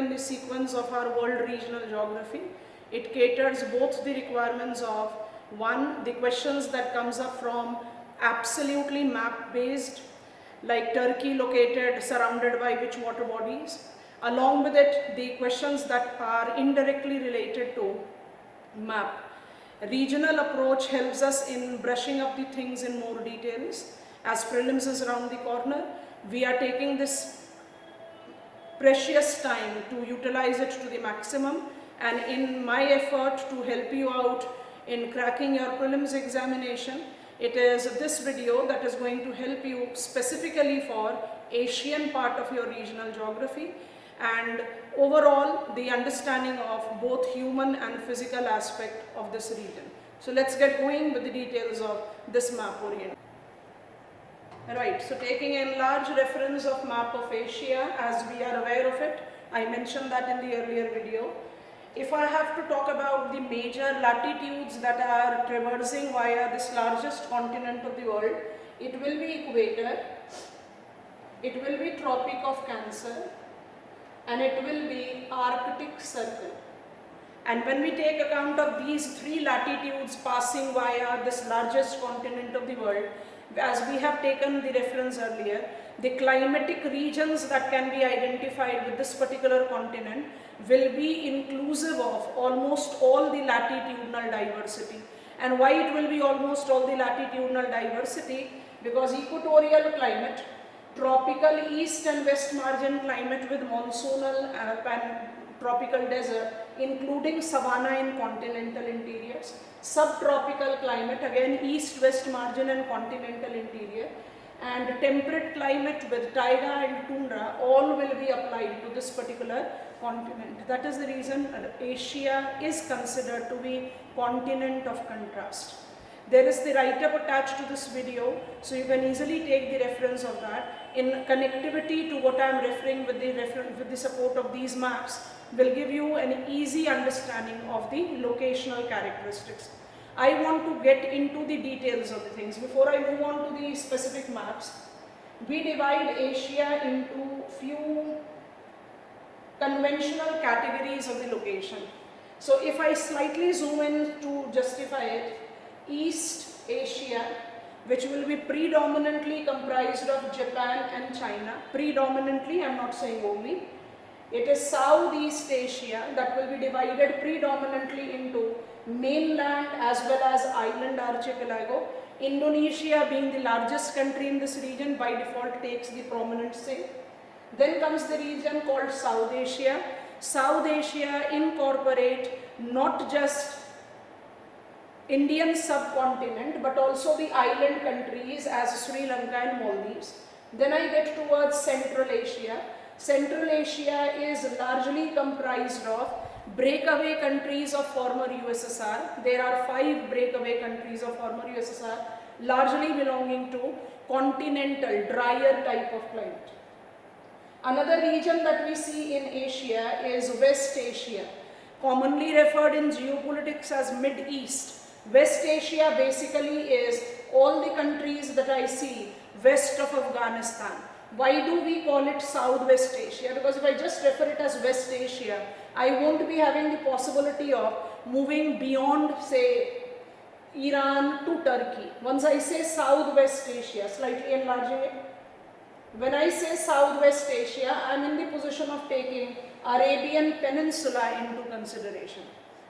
in the sequence of our World Regional Geography. It caters both the requirements of one, the questions that comes up from absolutely map based, like Turkey located surrounded by which water bodies, along with it the questions that are indirectly related to map. Regional approach helps us in brushing up the things in more details. As prelims is around the corner, we are taking this precious time to utilize it to the maximum, and in my effort to help you out in cracking your prelims examination, it is this video that is going to help you specifically for Asian part of your regional geography and overall the understanding of both human and physical aspect of this region. So let's get going with the details of this map orient. Right, so taking a large reference of map of Asia as we are aware of it, I mentioned that in the earlier video. If I have to talk about the major latitudes that are traversing via this largest continent of the world, it will be equator, it will be Tropic of Cancer, and it will be Arctic Circle. And when we take account of these three latitudes passing via this largest continent of the world, as we have taken the reference earlier, the climatic regions that can be identified with this particular continent will be inclusive of almost all the latitudinal diversity. And why it will be almost all the latitudinal diversity? Because equatorial climate, tropical east and west margin climate with monsoonal and tropical desert, including savanna in continental interiors, subtropical climate, again east-west margin and continental interior, and temperate climate with taiga and tundra, all will be applied to this particular continent. That is the reason Asia is considered to be continent of contrast. There is the write-up attached to this video, so you can easily take the reference of that. In connectivity to what I am referring with the support of these maps, will give you an easy understanding of the locational characteristics. I want to get into the details of the things. Before I move on to the specific maps, we divide Asia into few conventional categories of the location. So if I slightly zoom in to justify it, East Asia, which will be predominantly comprised of Japan and China, predominantly, I am not saying only. It is Southeast Asia that will be divided predominantly into mainland as well as island archipelago. Indonesia being the largest country in this region by default takes the prominent say. Then comes the region called South Asia. South Asia incorporate not just Indian subcontinent but also the island countries as Sri Lanka and Maldives. Then I get towards Central Asia. Central Asia is largely comprised of breakaway countries of former USSR. There are 5 breakaway countries of former USSR, largely belonging to continental, drier type of climate. Another region that we see in Asia is West Asia, commonly referred in geopolitics as Mid-East. West Asia basically is all the countries that I see west of Afghanistan. Why do we call it Southwest Asia? Because if I just refer it as West Asia, I won't be having the possibility of moving beyond, say, Iran to Turkey. Once I say Southwest Asia, slightly enlarging it, when I say Southwest Asia, I am in the position of taking Arabian Peninsula into consideration.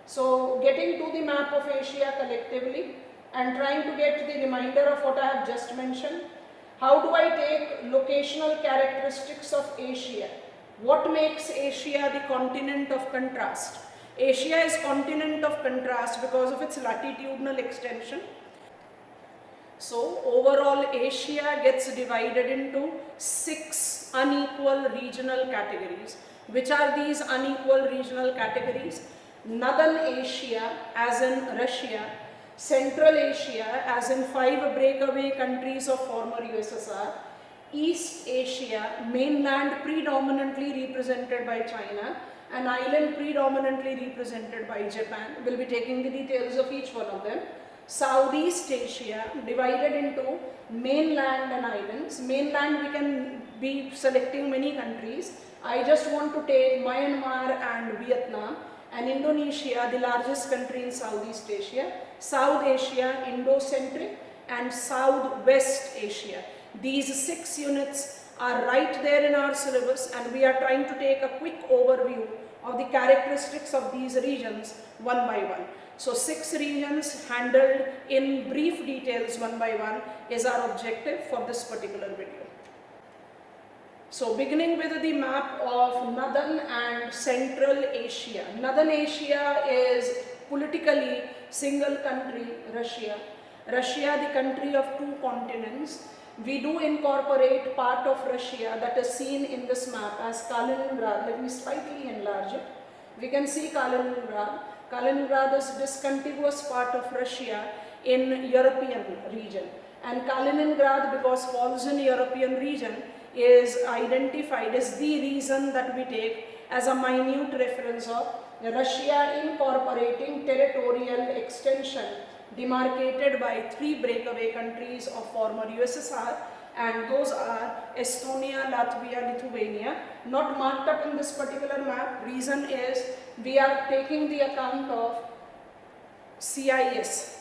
So getting to the map of Asia collectively and trying to get the reminder of what I have just mentioned. How do I take locational characteristics of Asia? What makes Asia the continent of contrast? Asia is continent of contrast because of its latitudinal extension. So overall Asia gets divided into 6 unequal regional categories. Which are these unequal regional categories? Northern Asia as in Russia, Central Asia as in 5 breakaway countries of former USSR, East Asia, mainland predominantly represented by China, and island predominantly represented by Japan. We'll be taking the details of each one of them. Southeast Asia divided into mainland and islands. Mainland we can be selecting many countries, I just want to take Myanmar and Vietnam, and Indonesia, the largest country in Southeast Asia, South Asia, Indo-centric, and Southwest Asia. These 6 units are right there in our syllabus, and we are trying to take a quick overview of the characteristics of these regions one by one. So 6 regions handled in brief details one by one is our objective for this particular video. So beginning with the map of Northern and Central Asia. Northern Asia is politically single country, Russia. Russia, the country of 2 continents. We do incorporate part of Russia that is seen in this map as Kaliningrad. Let me slightly enlarge it. We can see Kaliningrad. Kaliningrad is this contiguous part of Russia in European region. And Kaliningrad, because falls in European region, is identified as the reason that we take as a minute reference of Russia incorporating territorial extension demarcated by 3 breakaway countries of former USSR, and those are Estonia, Latvia, Lithuania, not marked up in this particular map. Reason is we are taking the account of CIS.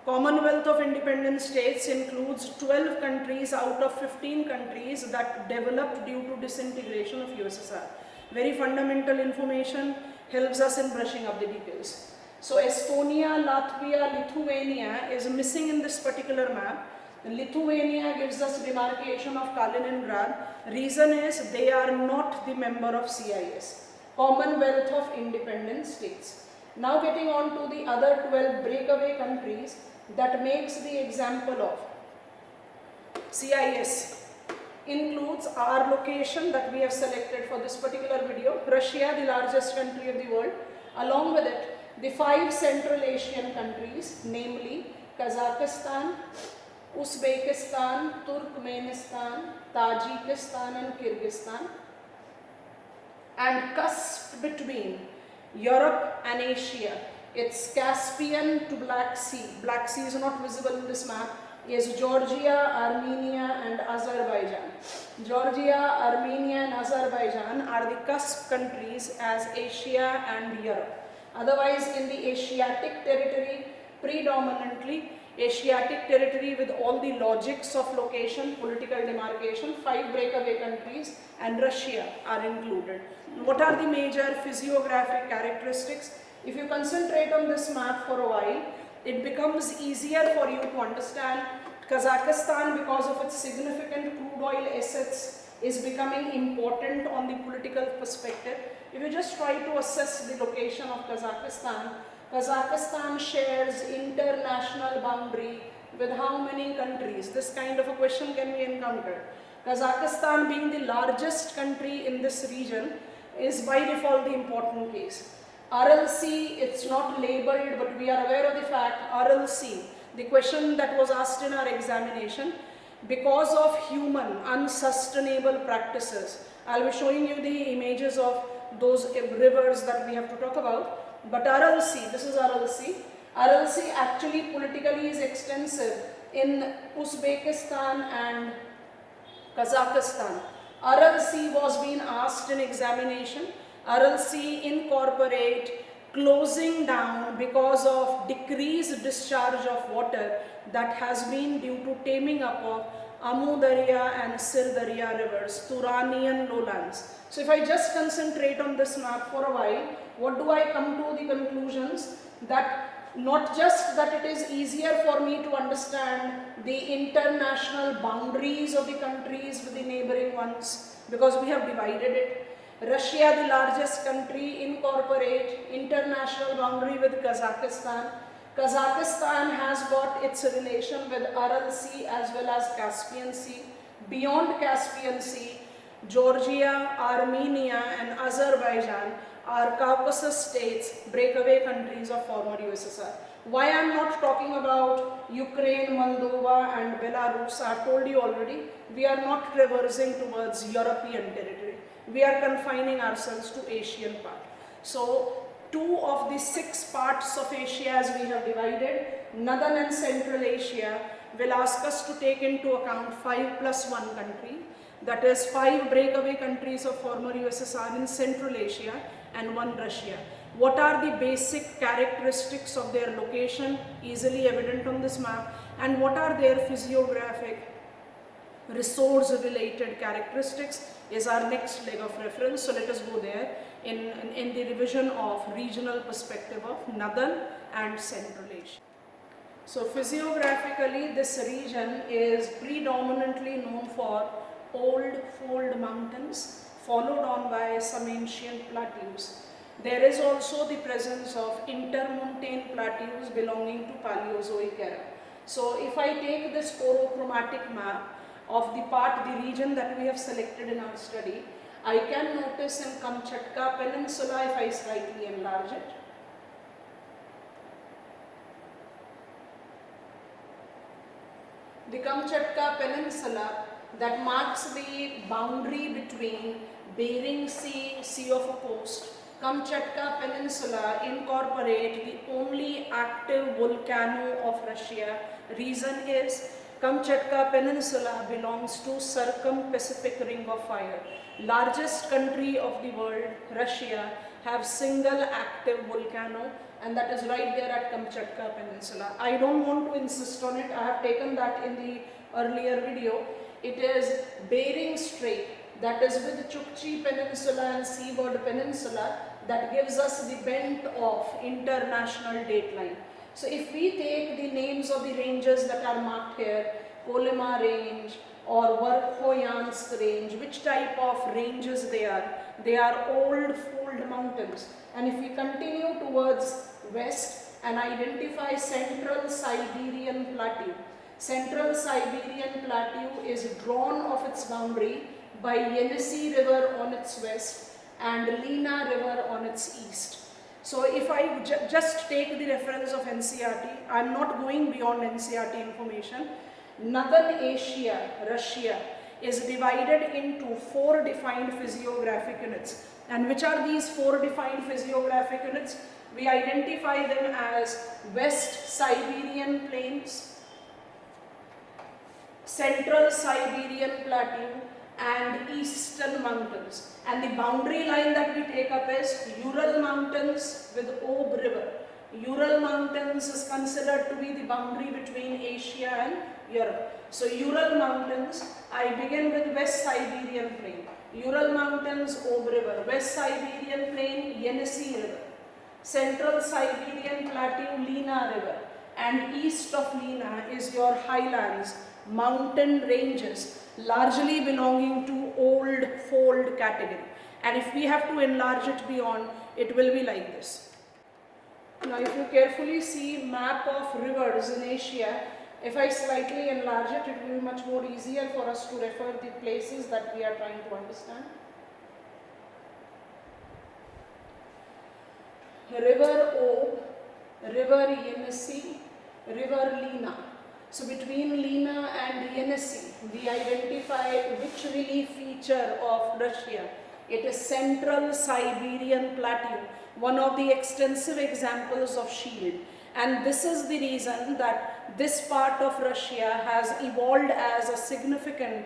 Commonwealth of Independent States includes 12 countries out of 15 countries that developed due to disintegration of USSR. Very fundamental information, helps us in brushing up the details. So Estonia, Latvia, Lithuania is missing in this particular map. Lithuania gives us demarcation of Kaliningrad. Reason is they are not the member of CIS, Commonwealth of Independent States. Now getting on to the other 12 breakaway countries that makes the example of CIS includes our location that we have selected for this particular video, Russia, the largest country of the world, along with it the 5 Central Asian countries, namely Kazakhstan, Uzbekistan, Turkmenistan, Tajikistan and Kyrgyzstan, and cusp between Europe and Asia. It's Caspian to Black Sea. Black Sea is not visible in this map. Is Georgia, Armenia and Azerbaijan. Georgia, Armenia and Azerbaijan are the cusp countries as Asia and Europe. Otherwise in the Asiatic territory, predominantly Asiatic territory with all the logics of location, political demarcation, 5 breakaway countries and Russia are included. What are the major physiographic characteristics? If you concentrate on this map for a while, it becomes easier for you to understand. Kazakhstan, because of its significant crude oil assets, is becoming important on the political perspective. If you just try to assess the location of Kazakhstan, Kazakhstan shares international boundary with how many countries? This kind of a question can be encountered. Kazakhstan being the largest country in this region is by default the important case. Aral Sea, it's not labeled, but we are aware of the fact Aral Sea, the question that was asked in our examination, because of human unsustainable practices. I'll be showing you the images of those rivers that we have to talk about. But Aral Sea, this is Aral Sea. Aral Sea actually politically is extensive in Uzbekistan and Kazakhstan. Aral Sea was being asked in examination. Aral Sea incorporate closing down because of decreased discharge of water that has been due to taming up of Amu Darya and Sir Darya rivers, Turanian lowlands. So if I just concentrate on this map for a while, what do I come to the conclusions? That not just that it is easier for me to understand the international boundaries of the countries with the neighboring ones, because we have divided it. Russia, the largest country, incorporate international boundary with Kazakhstan. Kazakhstan has got its relation with Aral Sea as well as Caspian Sea. Beyond Caspian Sea, Georgia, Armenia and Azerbaijan are Caucasus states, breakaway countries of former USSR. Why I am not talking about Ukraine, Moldova and Belarus, I have told you already, we are not traversing towards European territory. We are confining ourselves to Asian part. So 2 of the 6 parts of Asia as we have divided, Northern and Central Asia, will ask us to take into account 5+1 country. that is 5 breakaway countries of former USSR in Central Asia and 1 Russia. What are the basic characteristics of their location, easily evident on this map, and what are their physiographic resource related characteristics is our next leg of reference. So let us go there in the revision of regional perspective of Northern and Central Asia. So physiographically, this region is predominantly known for old fold mountains, followed on by some ancient plateaus. There is also the presence of intermontane plateaus belonging to Paleozoic era. So if I take this chorochromatic map of the part, the region that we have selected in our study, I can notice in Kamchatka Peninsula, if I slightly enlarge it, the Kamchatka Peninsula that marks the boundary between Bering Sea, Sea of a Coast. Kamchatka Peninsula incorporate the only active volcano of Russia. Reason is Kamchatka Peninsula belongs to Circum-Pacific Ring of Fire. Largest country of the world, Russia, have single active volcano, and that is right there at Kamchatka Peninsula. I don't want to insist on it. I have taken that in the earlier video. It is Bering Strait, that is with Chukchi Peninsula and Seaward Peninsula, that gives us the bent of international dateline. So if we take the names of the ranges that are marked here, Kolyma Range or Verkhoyansk Range, which type of ranges they are old fold mountains. And if we continue towards west and identify Central Siberian Plateau, Central Siberian Plateau is drawn off its boundary by Yenisei River on its west and Lena River on its east. So if I just take the reference of NCERT, I am not going beyond NCERT information. Northern Asia, Russia, is divided into 4 defined physiographic units. And which are these 4 defined physiographic units? We identify them as West Siberian Plains, Central Siberian Plateau, and Eastern Mountains. And the boundary line that we take up is Ural Mountains with Ob River. Ural Mountains is considered to be the boundary between Asia and Europe. So Ural Mountains, I begin with West Siberian Plain. Ural Mountains, Ob River. West Siberian Plain, Yenisei River. Central Siberian Plateau, Lena River. And east of Lena is your highlands, mountain ranges, largely belonging to old fold category. And if we have to enlarge it beyond, it will be like this. Now if you carefully see map of rivers in Asia, if I slightly enlarge it, it will be much more easier for us to refer the places that we are trying to understand. River Ob, River Yenisei, River Lena. So between Lena and Yenisei, we identify which relief feature of Russia. It is Central Siberian Plateau, one of the extensive examples of shield. And this is the reason that this part of Russia has evolved as a significant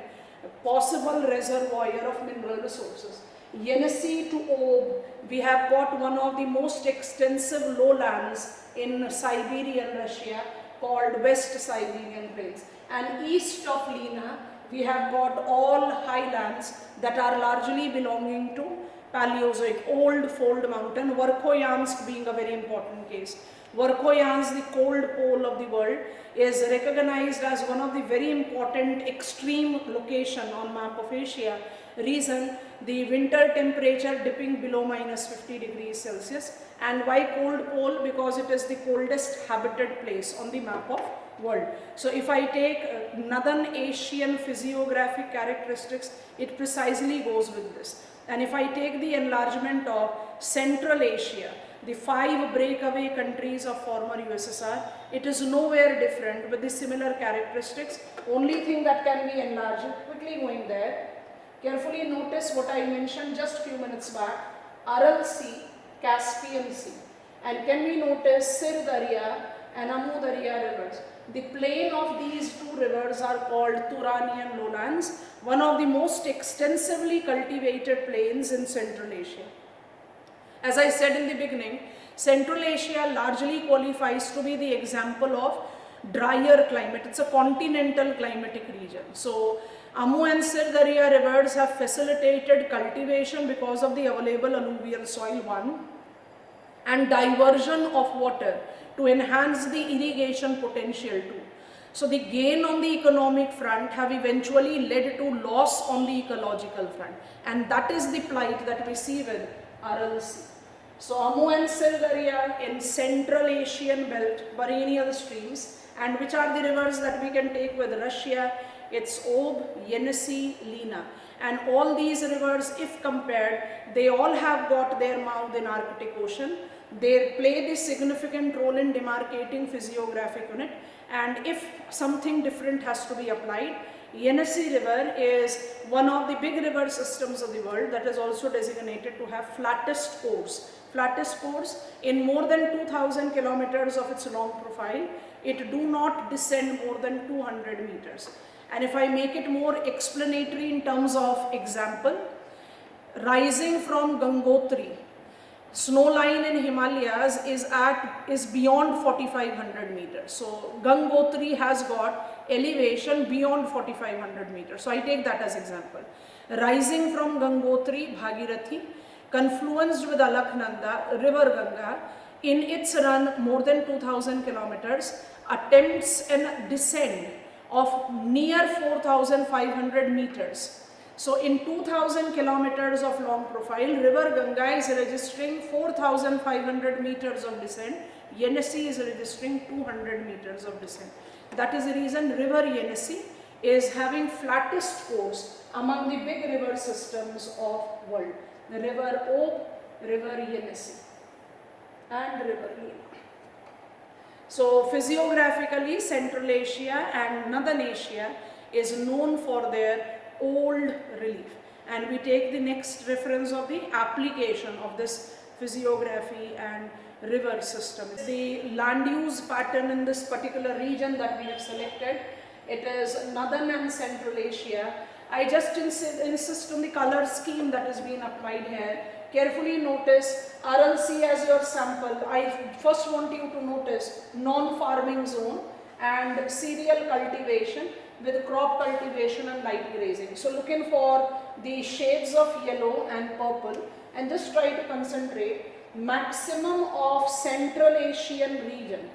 possible reservoir of mineral resources. Yenisei to Ob, we have got one of the most extensive lowlands in Siberian Russia called West Siberian Plains. And east of Lena, we have got all highlands that are largely belonging to Paleozoic, old fold mountain, Verkhoyansk being a very important case. Verkhoyansk, the cold pole of the world, is recognized as one of the very important extreme location on map of Asia. Reason, the winter temperature dipping below -50 degrees Celsius. And why cold pole? Because it is the coldest habited place on the map of world. So if I take Northern Asian physiographic characteristics, it precisely goes with this. And if I take the enlargement of Central Asia, the 5 breakaway countries of former USSR, it is nowhere different with the similar characteristics. Only thing that can be enlarged, quickly going there, carefully notice what I mentioned just few minutes back, Aral Sea, Caspian Sea. And can we notice Sir Darya and Amu Darya rivers. The plain of these two rivers are called Turanian lowlands, one of the most extensively cultivated plains in Central Asia. As I said in the beginning, Central Asia largely qualifies to be the example of drier climate. It's a continental climatic region. So Amu and Sir Darya rivers have facilitated cultivation because of the available alluvial soil, one, and diversion of water to enhance the irrigation potential too. So the gain on the economic front have eventually led to loss on the ecological front, and that is the plight that we see with Aral Sea. So Amu and Sir Darya in Central Asian belt, perennial streams, and which are the rivers that we can take with Russia? It's Ob, Yenisei, Lena. And all these rivers, if compared, they all have got their mouth in Arctic Ocean. They play the significant role in demarcating physiographic unit, and if something different has to be applied, Yenisei river is one of the big river systems of the world that is also designated to have flattest course. Flattest course in more than 2000 kilometers of its long profile, it do not descend more than 200 meters. And if I make it more explanatory in terms of example, rising from Gangotri, snow line in Himalayas is beyond 4500 meters. So Gangotri has got elevation beyond 4500 meters. So I take that as example. Rising from Gangotri, Bhagirathi, confluenced with Alaknanda, river Ganga, in its run more than 2000 kilometers, attempts an descent of near 4500 meters. So in 2000 kilometers of long profile, river Ganga is registering 4500 meters of descent. Yenisei is registering 200 meters of descent. That is the reason river Yenisei is having flattest course among the big river systems of world. The river Ob, river Yenisei, and river Lena. So physiographically, Central Asia and Northern Asia is known for their old relief, and we take the next reference of the application of this physiography and river system. The land use pattern in this particular region that we have selected, it is Northern and Central Asia. I just insist on the color scheme that is being applied here. Carefully notice Aral Sea as your sample. I first want you to notice non-farming zone and cereal cultivation with crop cultivation and light grazing. So looking for the shades of yellow and purple, and just try to concentrate. Maximum of Central Asian region,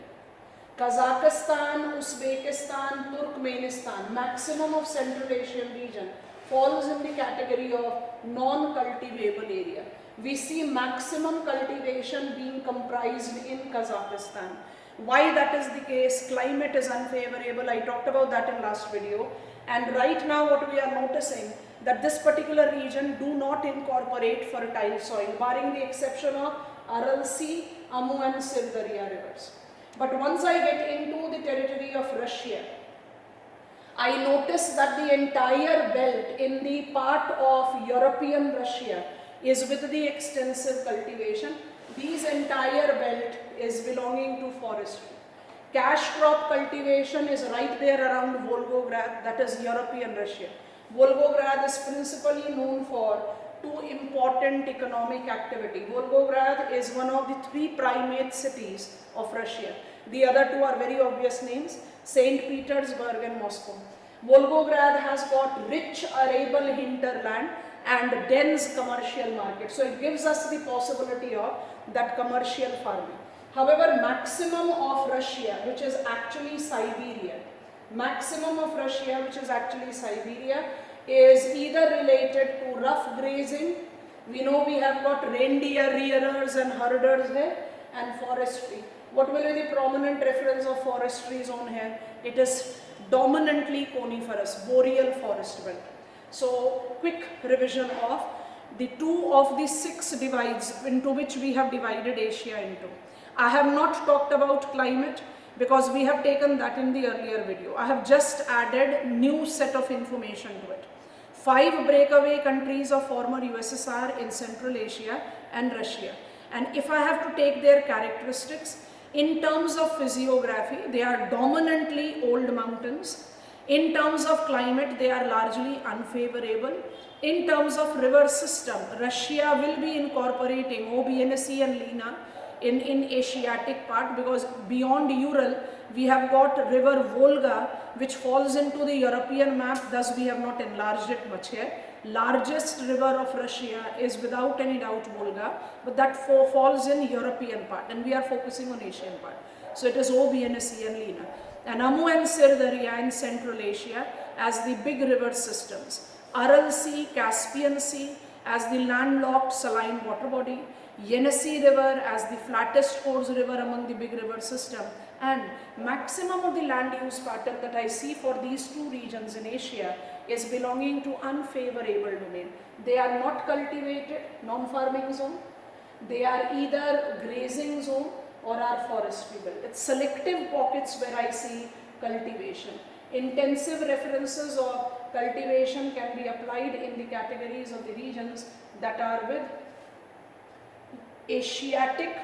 Kazakhstan, Uzbekistan, Turkmenistan, maximum of Central Asian region falls in the category of non-cultivable area. We see maximum cultivation being comprised in Kazakhstan. Why that is the case? Climate is unfavorable. I talked about that in last video. And right now what we are noticing, that this particular region do not incorporate fertile soil, barring the exception of Aral Sea, Amu and Sir Darya rivers. But once I get into the territory of Russia, I notice that the entire belt in the part of European Russia is with the extensive cultivation. This entire belt is belonging to forestry. Cash crop cultivation is right there around Volgograd, that is European Russia. Volgograd is principally known for two important economic activity. Volgograd is one of the three primate cities of Russia. The other two are very obvious names, St. Petersburg and Moscow. Volgograd has got rich arable hinterland and dense commercial market. So it gives us the possibility of that commercial farming. However, maximum of Russia, which is actually Siberia, is either related to rough grazing. We know we have got reindeer rearers and herders here, and forestry. What will be the prominent reference of forestry zone here? It is dominantly coniferous, boreal forest belt. So quick revision of the two of the 6 divides into which we have divided Asia into. I have not talked about climate because we have taken that in the earlier video. I have just added new set of information to it. 5 breakaway countries of former USSR in Central Asia and Russia. And if I have to take their characteristics, In terms of physiography, they are dominantly old mountains. In terms of climate, they are largely unfavorable. In terms of river system, Russia will be incorporating OBNC and Lena in Asiatic part, because beyond Ural we have got river Volga, which falls into the European map, thus we have not enlarged it much here. Largest river of Russia is without any doubt Volga, but that falls in European part and we are focusing on Asian part. So it is OBNC and Lena. And Amu and Sir Darya in Central Asia as the big river systems. Aral Sea, Caspian Sea as the landlocked saline water body. Yenisei River as the flattest course river among the big river system, and maximum of the land use pattern that I see for these two regions in Asia is belonging to unfavorable domain. They are not cultivated, non-farming zone, they are either grazing zone or are forestry belt. It's selective pockets where I see cultivation. Intensive references of cultivation can be applied in the categories of the regions that are with Asiatic,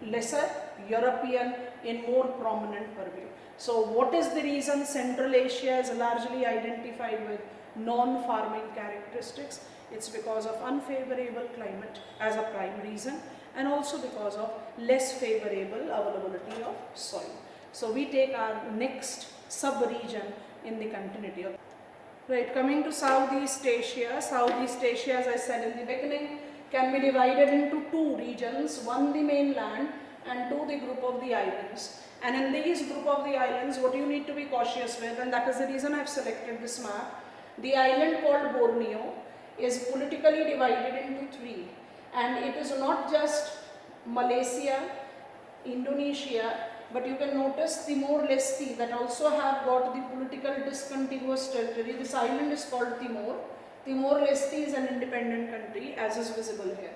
lesser, European in more prominent purview. So what is the reason Central Asia is largely identified with non-farming characteristics? It's because of unfavorable climate as a prime reason, and also because of less favorable availability of soil. So we take our next sub-region in the continuity of. Right, coming to Southeast Asia. Southeast Asia, as I said in the beginning, can be divided into two regions, one the mainland and two the group of the islands. And in these group of the islands, what you need to be cautious with, and that is the reason I have selected this map, the island called Borneo is politically divided into three, and it is not just Malaysia, Indonesia, but you can notice Timor-Leste that also have got the political discontiguous territory. This island is called Timor. Timor-Leste is an independent country, as is visible here.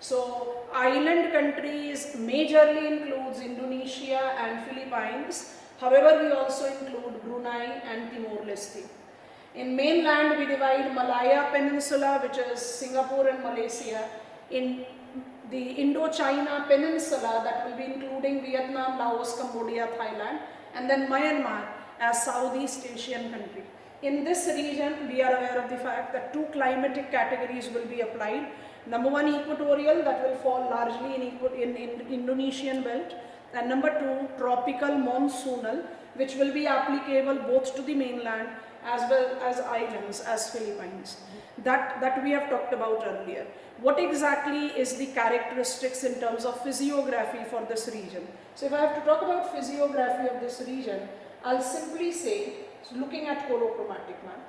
So island countries majorly includes Indonesia and Philippines. However, we also include Brunei and Timor-Leste. In mainland, we divide Malaya Peninsula, which is Singapore and Malaysia, in the Indochina Peninsula, that will be including Vietnam, Laos, Cambodia, Thailand, and then Myanmar as Southeast Asian country. In this region, we are aware of the fact that two climatic categories will be applied. Number one, equatorial, that will fall largely in Indonesian belt, and number two, tropical monsoonal, which will be applicable both to the mainland as well as islands as Philippines. That we have talked about earlier. What exactly is the characteristics in terms of physiography for this region? So if I have to talk about physiography of this region, I'll simply say, so looking at chorochromatic map,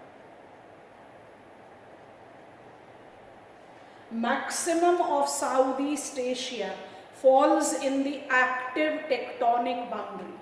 maximum of Southeast Asia falls in the active tectonic boundary,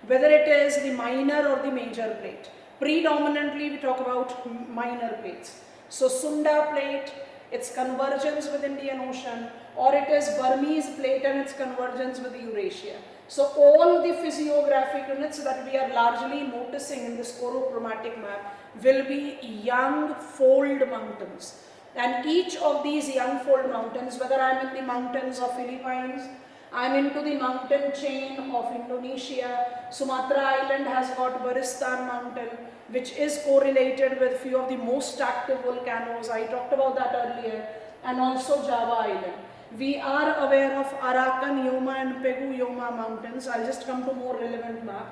whether it is the minor or the major plate. Predominantly we talk about minor plates. So Sunda plate, its convergence with Indian Ocean, or it is Burmese plate and its convergence with Eurasia. So all the physiographic units that we are largely noticing in this chorochromatic map will be young fold mountains. And each of these young fold mountains, whether I am in the mountains of Philippines, I am into the mountain chain of Indonesia, Sumatra Island has got Baristan mountain, which is correlated with few of the most active volcanoes. I talked about that earlier, and also Java Island. We are aware of Arakan, Yoma and Pegu Yoma mountains. I'll just come to more relevant map.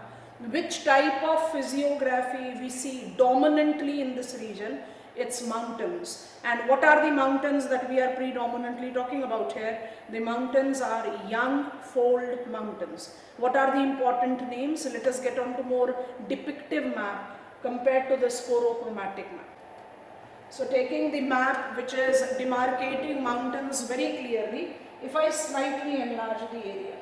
Which type of physiography we see dominantly in this region? It's mountains. And what are the mountains that we are predominantly talking about here? The mountains are young fold mountains. What are the important names? Let us get on to more depictive map compared to this chorochromatic map. So taking the map which is demarcating mountains very clearly, if I slightly enlarge the area,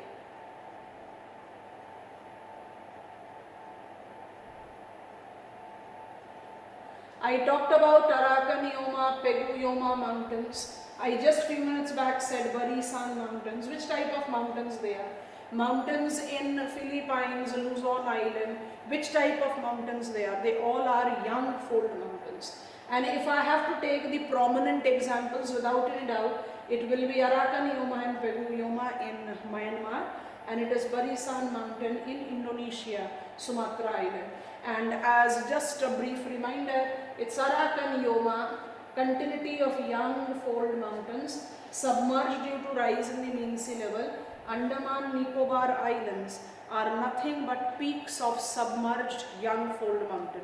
I talked about Arakan Yoma, Pegu Yoma mountains. I just few minutes back said Barisan mountains. Which type of mountains they are? Mountains in Philippines, Luzon Island. Which type of mountains they are? They all are young fold mountains. And if I have to take the prominent examples without any doubt, it will be Arakan Yoma and Pegu Yoma in Myanmar, and it is Barisan mountain in Indonesia, Sumatra Island. And as just a brief reminder, it's Arakan Yoma, continuity of young fold mountains, submerged due to rise in the mean sea level. Andaman Nicobar Islands are nothing but peaks of submerged young fold mountain.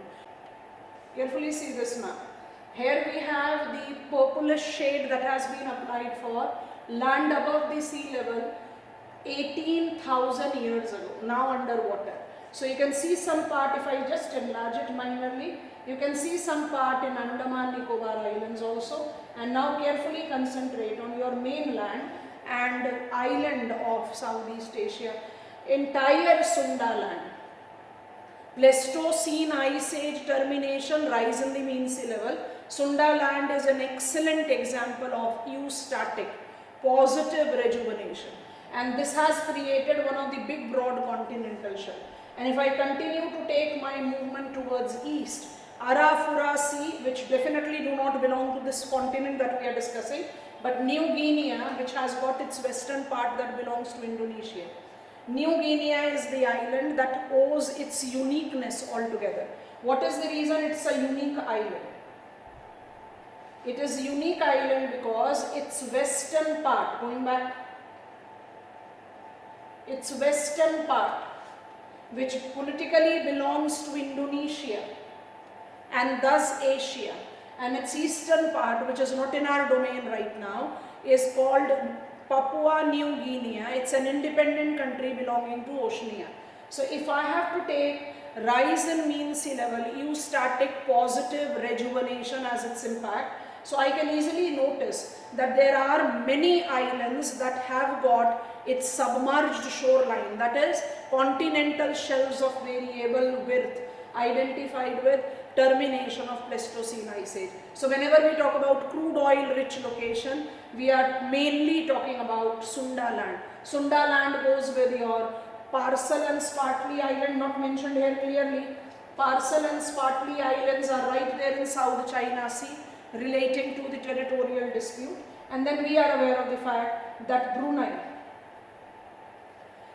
Carefully see this map. Here we have the purplish shade that has been applied for land above the sea level 18,000 years ago, now underwater. So you can see some part, if I just enlarge it minorly, you can see some part in Andaman Nicobar Islands also. And now carefully concentrate on your mainland and island of Southeast Asia, entire Sunda land. Pleistocene Ice Age termination, rise in the mean sea level. Sunda land is an excellent example of eustatic, positive rejuvenation. And this has created one of the big broad continental shelf. And if I continue to take my movement towards east, Arafura Sea, which definitely do not belong to this continent that we are discussing, but New Guinea, which has got its western part that belongs to Indonesia. New Guinea is the island that owes its uniqueness altogether. What is the reason it's a unique island? It is a unique island because its western part, going back, its western part, which politically belongs to Indonesia and thus Asia, and its eastern part, which is not in our domain right now, is called Papua New Guinea. It's an independent country belonging to Oceania. So if I have to take rise in mean sea level, eustatic, positive rejuvenation as its impact, so I can easily notice that there are many islands that have got its submerged shoreline, that is continental shelves of variable width identified with termination of Pleistocene Ice Age. So whenever we talk about crude oil rich location, we are mainly talking about Sunda land. Sunda land goes with your Parcel and Spratly Island, not mentioned here clearly. Parcel and Spratly Islands are right there in South China Sea, relating to the territorial dispute. And then we are aware of the fact that Brunei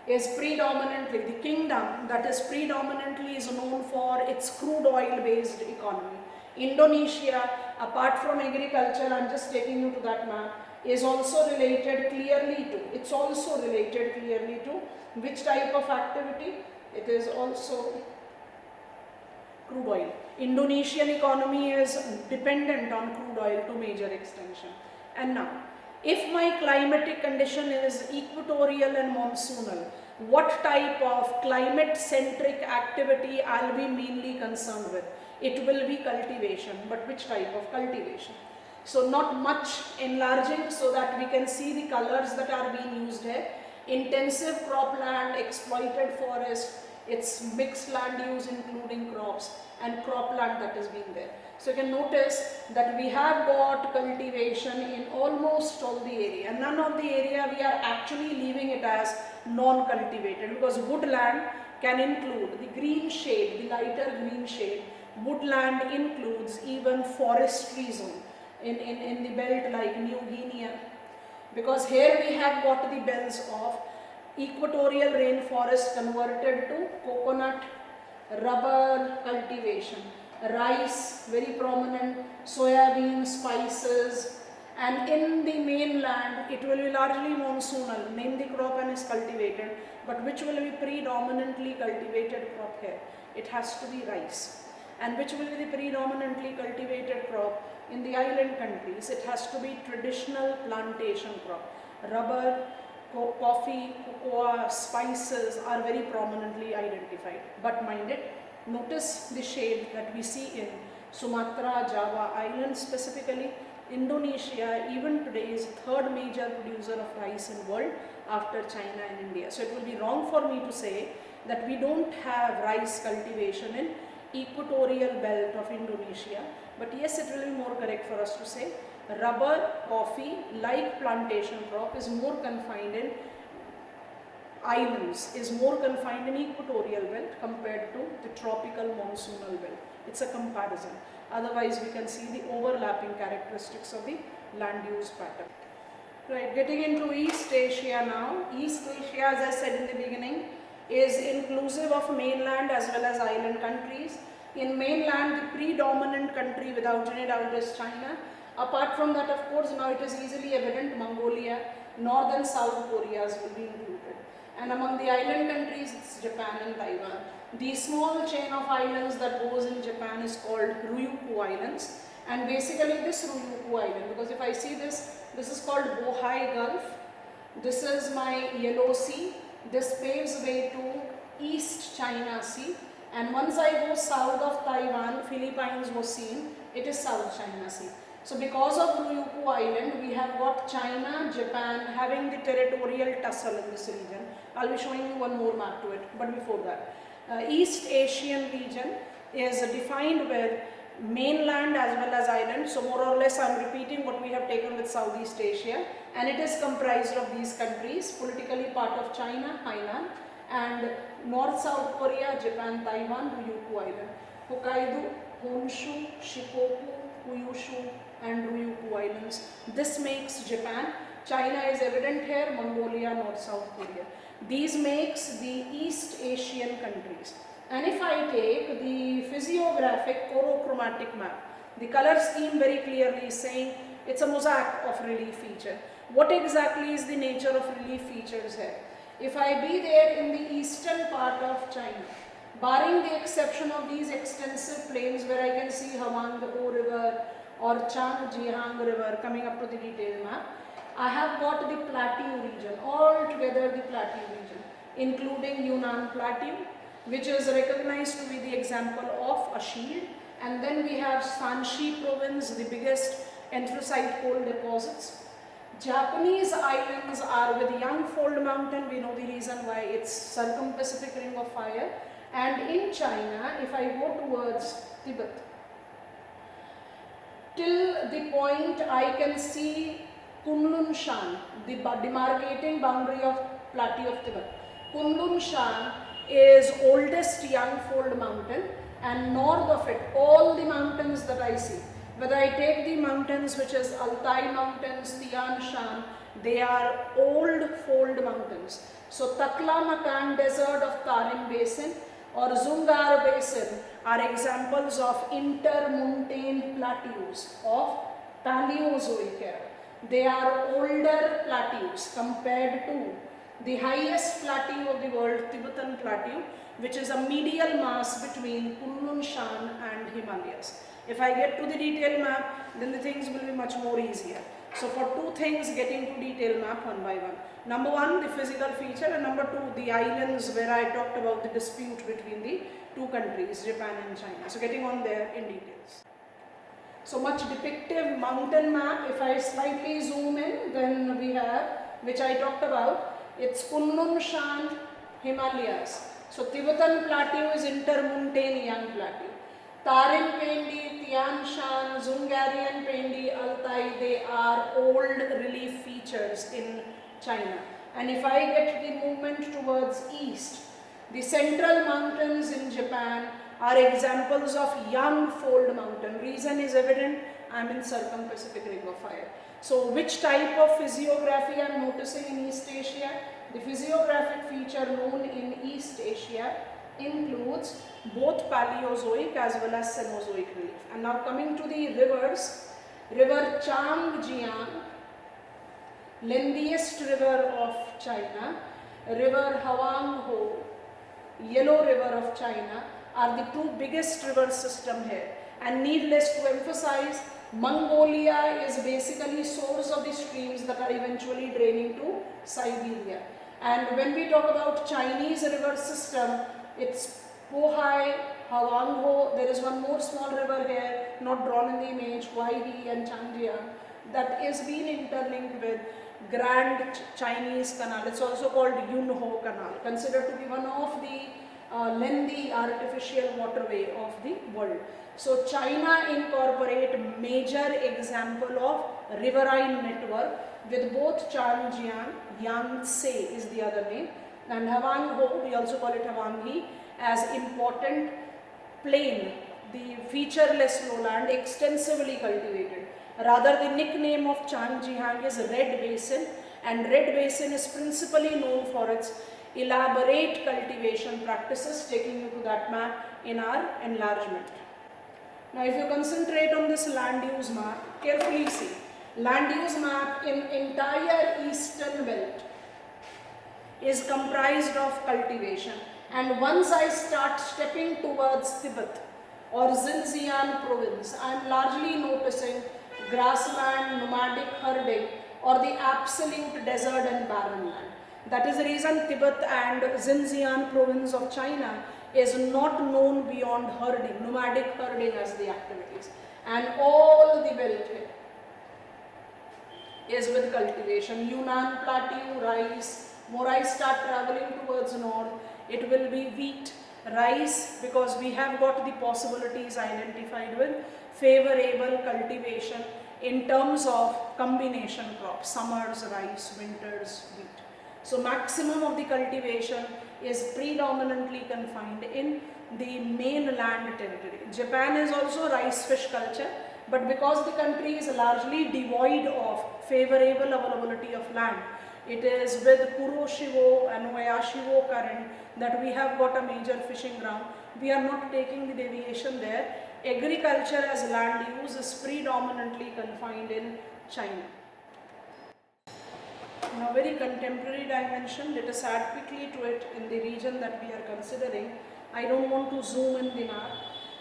is predominantly, the kingdom that is predominantly is known for its crude oil based economy. Indonesia, apart from agriculture, I am just taking you to that map, is also related clearly to, it's also related clearly to which type of activity? It is also crude oil. Indonesian economy is dependent on crude oil to major extension. And now, if my climatic condition is equatorial and monsoonal, what type of climate centric activity I'll be mainly concerned with? It will be cultivation, but which type of cultivation? So not much enlarging so that we can see the colors that are being used here. Intensive cropland, exploited forest, it's mixed land use including crops, and cropland that is being there. So you can notice that we have got cultivation in almost all the area, and none of the area we are actually leaving it as non-cultivated, because woodland can include the green shade, the lighter green shade. Woodland includes even forestry zone in the belt like New Guinea, because here we have got the belts of equatorial rainforest converted to coconut, rubber cultivation, rice very prominent, soybean, spices, and in the mainland it will be largely monsoonal, name the crop and is cultivated, but which will be predominantly cultivated crop here? It has to be rice. And which will be the predominantly cultivated crop in the island countries? It has to be traditional plantation crop. Rubber, coffee, cocoa, spices are very prominently identified. But mind it, notice the shade that we see in Sumatra, Java Islands specifically. Indonesia even today is third major producer of rice in world after China and India. So it will be wrong for me to say that we don't have rice cultivation in equatorial belt of Indonesia, but yes, it will be more correct for us to say rubber, coffee, like plantation crop is more confined in islands, is more confined in equatorial belt compared to the tropical monsoonal belt. It's a comparison. Otherwise, we can see the overlapping characteristics of the land use pattern. Right, getting into East Asia now. East Asia, as I said in the beginning, is inclusive of mainland as well as island countries. In mainland, the predominant country without any doubt is China. Apart from that, of course, now it is easily evident Mongolia, North and South Koreas will be included. And among the island countries, it's Japan and Taiwan. The small chain of islands that goes in Japan is called Ryukyu Islands. And basically this Ryukyu Island, because if I see this, this is called Bohai Gulf. This is my Yellow Sea. This paves way to East China Sea. And once I go south of Taiwan, Philippines was seen, it is South China Sea. So because of Ryukyu Island, we have got China, Japan having the territorial tussle in this region. I'll be showing you one more map to it, but before that. East Asian region is defined with mainland as well as island. So more or less I'm repeating what we have taken with Southeast Asia, and it is comprised of these countries, politically part of China, Hainan, and North South Korea, Japan, Taiwan, Ryukyu Island, Hokkaido, Honshu, Shikoku, Kyushu and Ryukyu Islands. This makes Japan. China is evident here, Mongolia, North South Korea. These makes the East Asian countries. And if I take the physiographic chorochromatic map, the color scheme very clearly is saying it's a mosaic of relief feature. What exactly is the nature of relief features here? If I be there in the eastern part of China, barring the exception of these extensive plains where I can see Huanghe River or Changjiang River coming up to the detailed map, I have got the plateau region, altogether the plateau region, including Yunnan Plateau, which is recognized to be the example of a shield. And then we have Shanxi province, the biggest anthracite coal deposits. Japanese islands are with Yangfold mountain, we know the reason why, it's circum-Pacific ring of fire. And in China, if I go towards Tibet, till the point I can see Kunlun Shan, the demarcating boundary of plateau of Tibet. Kunlun Shan is oldest Yangfold mountain, and north of it, all the mountains that I see, whether I take the mountains which is Altai mountains, Tian Shan, they are old fold mountains. So Taklamakan desert of Tarim basin or Zungar basin are examples of intermontane plateaus of Paleozoic era. They are older plateaus compared to the highest plateau of the world, Tibetan plateau, which is a medial mass between Kunlun Shan and Himalayas. If I get to the detailed map, then the things will be much more easier. So for two things, getting to detailed map one by one. Number one, the physical feature, and number two, the islands where I talked about the dispute between the two countries, Japan and China. So getting on there in details. So much depictive mountain map. If I slightly zoom in, then we have, which I talked about, it's Kunlun Shan, Himalayas. So Tibetan plateau is intermontane Yang plateau. Tarim Pendi, Tian Shan, Zungarian Pendi, Altai, they are old relief features in China. And if I get the movement towards east, the central mountains in Japan are examples of young fold mountain. Reason is evident, I am in circum-Pacific ring of fire. So which type of physiography I am noticing in East Asia? The physiographic feature known in East Asia includes both Paleozoic as well as Cenozoic relief. And now coming to the rivers, river Changjiang, lengthiest river of China, river Huanghe, Yellow River of China, are the two biggest river system here. And needless to emphasize, Mongolia is basically source of the streams that are eventually draining to Siberia. And when we talk about Chinese river system, it's Bohai, Huanghe, there is one more small river here, not drawn in the image, Huaihe and Changjiang, that is being interlinked with Grand Chinese Canal. It's also called Yunho Canal, considered to be one of the lengthy artificial waterway of the world. So China incorporate major example of riverine network with both Changjiang, Yangtze is the other name, and Huanghe, we also call it Huanghe, as important plain, the featureless lowland extensively cultivated. Rather, the nickname of Changjiang is Red Basin, and Red Basin is principally known for its elaborate cultivation practices, taking you to that map in our enlargement. Now, if you concentrate on this land use map, carefully see, land use map in entire eastern belt is comprised of cultivation, and once I start stepping towards Tibet or Xinjiang province, I am largely noticing grassland, nomadic herding, or the absolute desert and barren land. That is the reason Tibet and Xinjiang province of China is not known beyond herding, nomadic herding as the activities, and all the belt here is with cultivation. Yunnan plateau, rice. More I start traveling towards north, it will be wheat, rice, because we have got the possibilities identified with favorable cultivation in terms of combination crops, summers rice, winters wheat. So maximum of the cultivation is predominantly confined in the mainland territory. Japan is also rice fish culture, but because the country is largely devoid of favorable availability of land, it is with Kuroshiwo and Oyashiwo current that we have got a major fishing ground. We are not taking the deviation there. Agriculture as land use is predominantly confined in China. Now, very contemporary dimension, let us add quickly to it in the region that we are considering. I don't want to zoom in the map.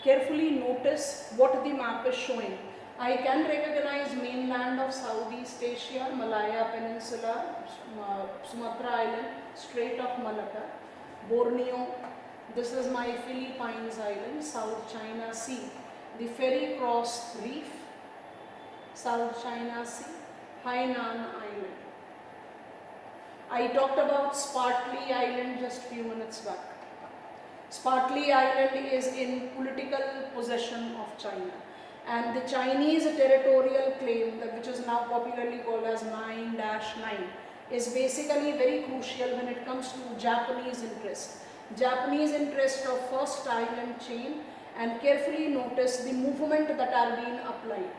Carefully notice what the map is showing. I can recognize mainland of Southeast Asia, Malaya Peninsula, Sumatra Island, Strait of Malacca, Borneo. This is my Philippines Island, South China Sea, the Ferry Cross Reef, South China Sea, Hainan Island. I talked about Spratly Island just few minutes back. Spratly Island is in political possession of China, and the Chinese territorial claim, which is now popularly called as 9-9, is basically very crucial when it comes to Japanese interest. Japanese interest of first island chain, and carefully notice the movement that are being applied.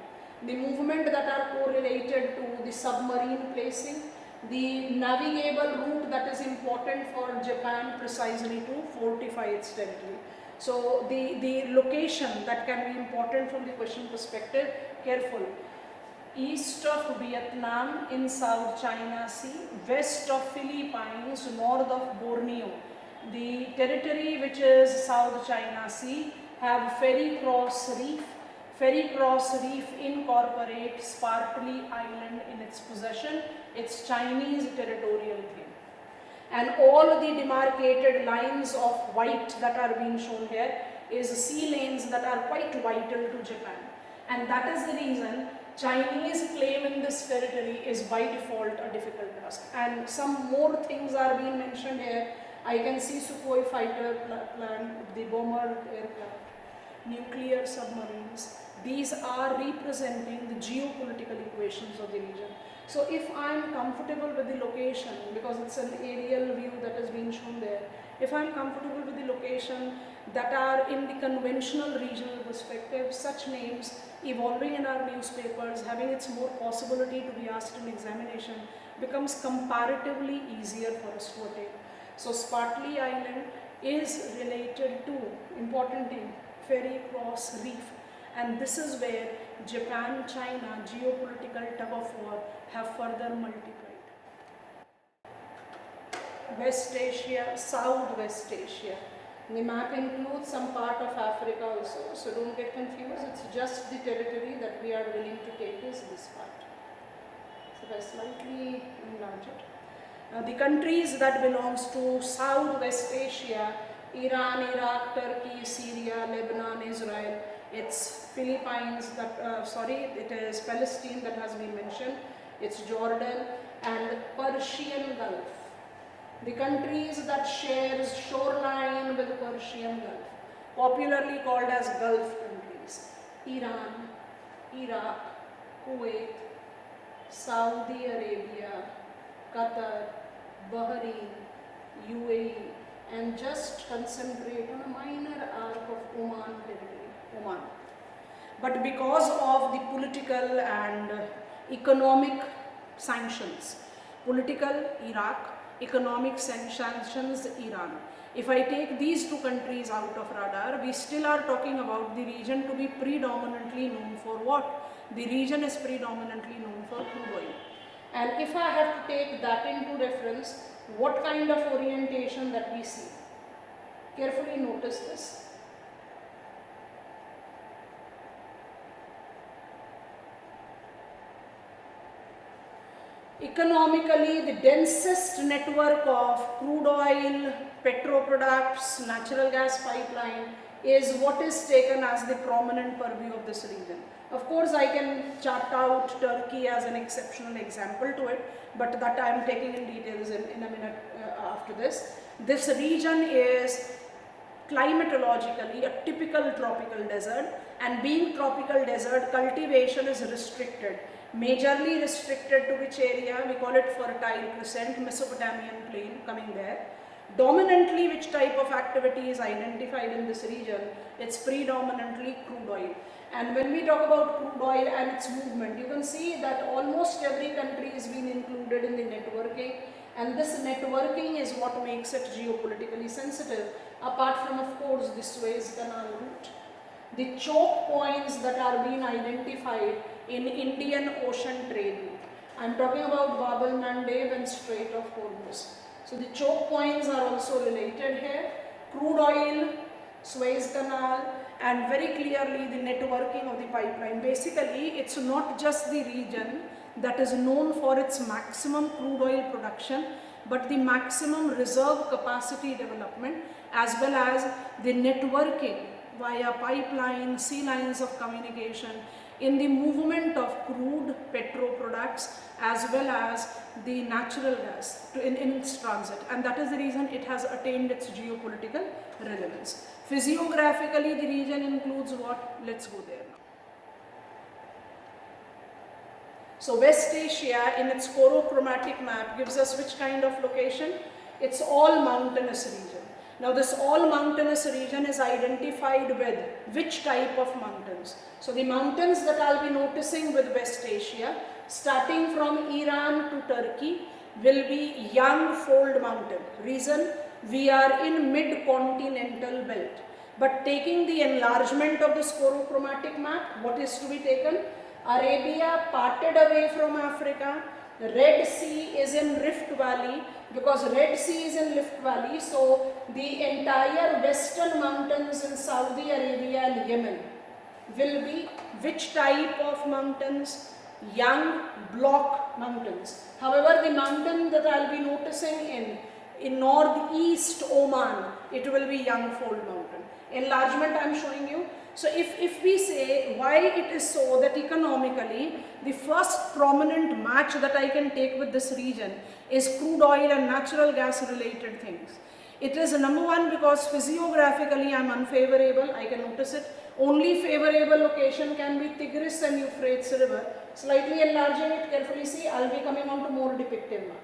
The movement that are correlated to the submarine placing, the navigable route that is important for Japan precisely to fortify its territory. So the location that can be important from the question perspective, careful. East of Vietnam in South China Sea, west of Philippines, north of Borneo. The territory which is South China Sea have Ferry Cross Reef. Ferry Cross Reef incorporates Spratly Island in its possession. It's Chinese territorial claim. And all the demarcated lines of white that are being shown here is sea lanes that are quite vital to Japan. And that is the reason Chinese claim in this territory is by default a difficult task. And some more things are being mentioned here. I can see Sukhoi fighter plant, the bomber aircraft, nuclear submarines. These are representing the geopolitical equations of the region. So if I am comfortable with the location, because it's an aerial view that is being shown there, if I am comfortable with the location that are in the conventional regional perspective, such names evolving in our newspapers, having its more possibility to be asked in examination, becomes comparatively easier for us to attain. So Spratly Island is related to, important thing, Ferry Cross Reef, and this is where Japan-China geopolitical tug of war have further multiplied. West Asia, Southwest Asia. The map includes some part of Africa also, so don't get confused. It's just the territory that we are willing to take is this part. So if I slightly enlarge it. The countries that belongs to Southwest Asia, Iran, Iraq, Turkey, Syria, Lebanon, Israel, it's Philippines, it is Palestine that has been mentioned, it's Jordan and Persian Gulf. The countries that shares shoreline with the Persian Gulf, popularly called as Gulf countries, Iran, Iraq, Kuwait, Saudi Arabia, Qatar, Bahrain, UAE, and just concentrate on a minor arc of Oman territory, Oman. but because of the political and economic sanctions, political Iraq, economic sanctions Iran. If I take these two countries out of radar, we still are talking about the region to be predominantly known for what? The region is predominantly known for crude oil. And if I have to take that into reference, what kind of orientation that we see? Carefully notice this. Economically, the densest network of crude oil, petroproducts, natural gas pipeline is what is taken as the prominent purview of this region. Of course, I can chart out Turkey as an exceptional example to it, but that I am taking in details in a minute after this. This region is climatologically a typical tropical desert, and being tropical desert, cultivation is restricted. Majorly restricted to which area? We call it Fertile Crescent, Mesopotamian plain coming there. Dominantly, which type of activity is identified in this region? It's predominantly crude oil. And when we talk about crude oil and its movement, you can see that almost every country is being included in the networking, and this networking is what makes it geopolitically sensitive, apart from, of course, the Suez Canal route. The choke points that are being identified in Indian Ocean trade route. I am talking about Bab el-Mandeb and Strait of Hormuz. So the choke points are also related here. Crude oil, Suez Canal, and very clearly the networking of the pipeline. Basically, it's not just the region that is known for its maximum crude oil production, but the maximum reserve capacity development, as well as the networking via pipeline, sea lines of communication in the movement of crude, petroproducts, as well as the natural gas in its transit. And that is the reason it has attained its geopolitical relevance. Physiographically, the region includes what? Let's go there now. So West Asia in its chorochromatic map gives us which kind of location? It's all mountainous region. Now this all mountainous region is identified with which type of mountains? So the mountains that I'll be noticing with West Asia, starting from Iran to Turkey, will be young fold mountain. Reason? We are in mid-continental belt. But taking the enlargement of this chorochromatic map, what is to be taken? Arabia parted away from Africa. The Red Sea is in Rift Valley. Because Red Sea is in Rift Valley, so the entire western mountains in Saudi Arabia and Yemen will be which type of mountains? Young block mountains. However, the mountain that I will be noticing in northeast Oman, it will be young fold mountain. Enlargement I am showing you. So if we say why it is so that economically the first prominent match that I can take with this region is crude oil and natural gas related things. It is number one because physiographically I am unfavorable, I can notice it. Only favorable location can be Tigris and Euphrates river. Slightly enlarging it, carefully see, I will be coming on to more depictive now.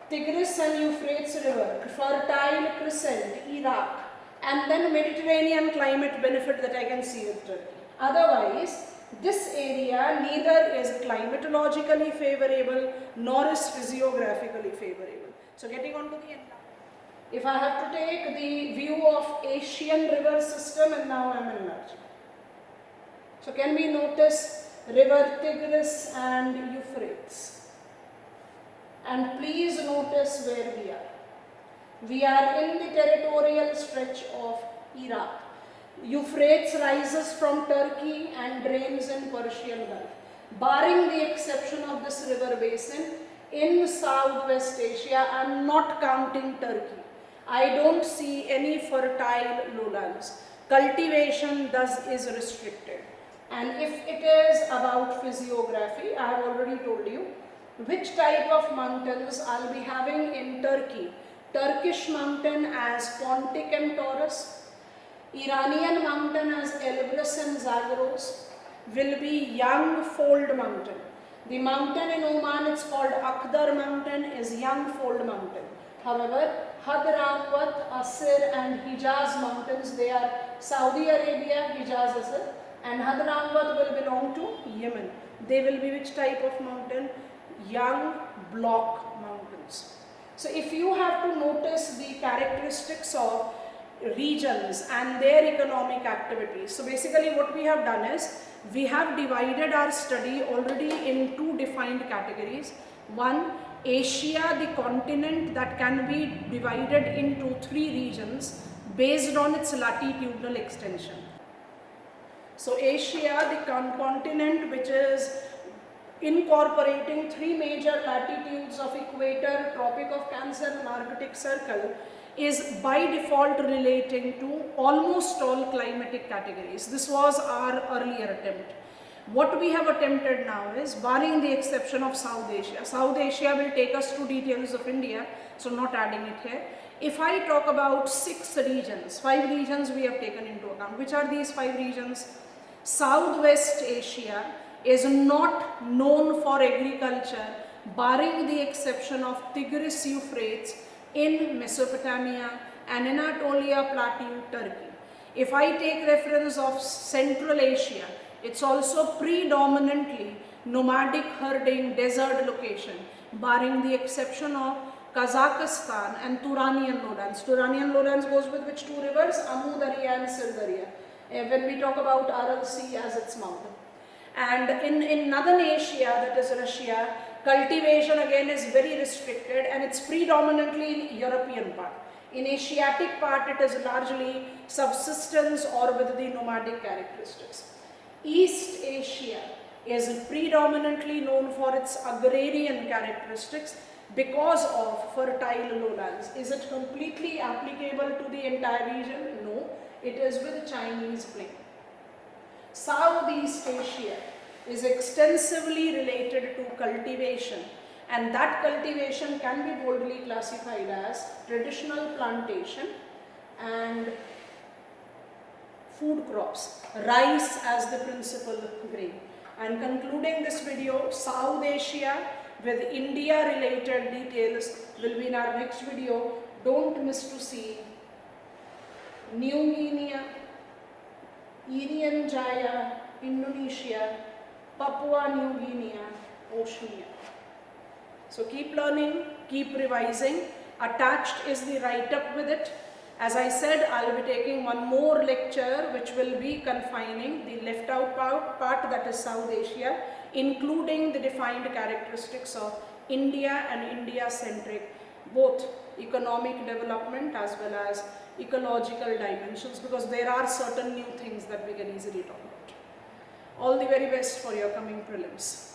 Tigris and Euphrates river, Fertile Crescent, Iraq, and then Mediterranean climate benefit that I can see with Turkey. Otherwise, this area neither is climatologically favorable nor is physiographically favorable. So getting on to the end. If I have to take the view of Asian river system, and now I am enlarging. So can we notice river Tigris and Euphrates? And please notice where we are. We are in the territorial stretch of Iraq. Euphrates rises from Turkey and drains in Persian Gulf. Barring the exception of this river basin, in Southwest Asia, I am not counting Turkey. I don't see any fertile lowlands. Cultivation thus is restricted. And if it is about physiography, I have already told you which type of mountains I will be having in Turkey. Turkish mountain as Pontic and Taurus, Iranian mountain as Elbrus and Zagros will be young fold mountain. The mountain in Oman, it's called Akhdar mountain, is young fold mountain. However, Hadramawat, Asir and Hijaz mountains, they are Saudi Arabia, Hijaz Asir, and Hadramawat will belong to Yemen. They will be which type of mountain? Young block mountains. So if you have to notice the characteristics of regions and their economic activities. So basically what we have done is, we have divided our study already in two defined categories. One, Asia, the continent that can be divided into three regions based on its latitudinal extension. So Asia, the continent which is incorporating three major latitudes of equator, Tropic of Cancer and Arctic Circle, is by default relating to almost all climatic categories. This was our earlier attempt. What we have attempted now is, barring the exception of South Asia. South Asia will take us to details of India, so not adding it here. If I talk about 6 regions, 5 regions we have taken into account. Which are these 5 regions? Southwest Asia is not known for agriculture, barring the exception of Tigris Euphrates in Mesopotamia and Anatolia Plateau, Turkey. If I take reference of Central Asia, it's also predominantly nomadic herding desert location, barring the exception of Kazakhstan and Turanian lowlands. Turanian lowlands goes with which 2 rivers? Amu Darya and Sil Darya. When we talk about Aral Sea as its mountain. And in Northern Asia, that is Russia, cultivation again is very restricted and it's predominantly in European part. In Asiatic part, it is largely subsistence or with the nomadic characteristics. East Asia is predominantly known for its agrarian characteristics because of fertile lowlands. Is it completely applicable to the entire region? No, it is with Chinese plain. Southeast Asia is extensively related to cultivation, and that cultivation can be boldly classified as traditional plantation and food crops, rice as the principal grain. And concluding this video, South Asia with India related details will be in our next video. Don't miss to see New Guinea, Irian Jaya, Indonesia, Papua New Guinea, Oceania. So keep learning, keep revising. Attached is the write-up with it. As I said, I will be taking one more lecture which will be confining the left out part, that is South Asia, including the defined characteristics of India and India-centric, both economic development as well as ecological dimensions, because there are certain new things that we can easily talk about. All the very best for your coming prelims.